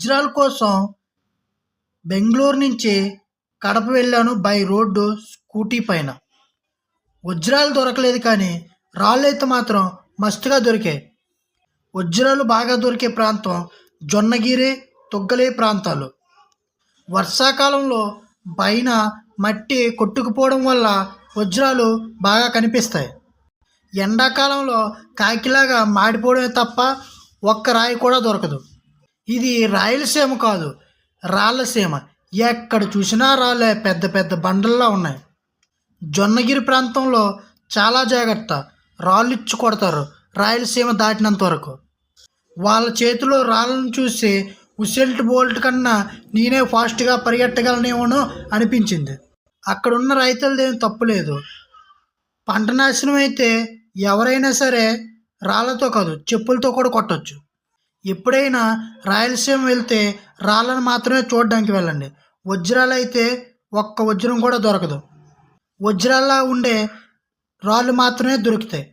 వజ్రాల కోసం బెంగుళూరు నుంచి కడప వెళ్ళాను బై రోడ్డు స్కూటీ పైన. వజ్రాలు దొరకలేదు కానీ రాళ్ళైతే మాత్రం మస్తుగా దొరికాయి. వజ్రాలు బాగా దొరికే ప్రాంతం జొన్నగిరి, తుగ్గలి ప్రాంతాలు. వర్షాకాలంలో పైన మట్టి కొట్టుకుపోవడం వల్ల వజ్రాలు బాగా కనిపిస్తాయి. ఎండాకాలంలో కాకిలాగా మాడిపోవడమే తప్ప ఒక్క రాయి కూడా దొరకదు. ఇది రాయలసీమ కాదు, రాళ్ళసీమ. ఎక్కడ చూసినా రాళ్ళే, పెద్ద పెద్ద బండల్లా ఉన్నాయి. జొన్నగిరి ప్రాంతంలో చాలా జాగ్రత్త, రాళ్ళు ఇచ్చి కొడతారు రాయలసీమ దాటినంత వరకు. వాళ్ళ చేతిలో రాళ్ళను చూసి ఉసేల్ట్ బోల్ట్ కన్నా నేనే ఫాస్ట్గా పరిగెట్టగలనేమో అనిపించింది. అక్కడున్న రైతులదేం తప్పులేదు. పంట నాశనం అయితే ఎవరైనా సరే రాళ్ళతో కాదు చెప్పులతో కూడా కొట్టచ్చు. ఎప్పుడైనా రాయలసీమ వెళ్తే రాళ్ళను మాత్రమే చూడడానికి వెళ్ళండి. వజ్రాలు అయితే ఒక్క వజ్రం కూడా దొరకదు. వజ్రాల్లా ఉండే రాళ్ళు మాత్రమే దొరుకుతాయి.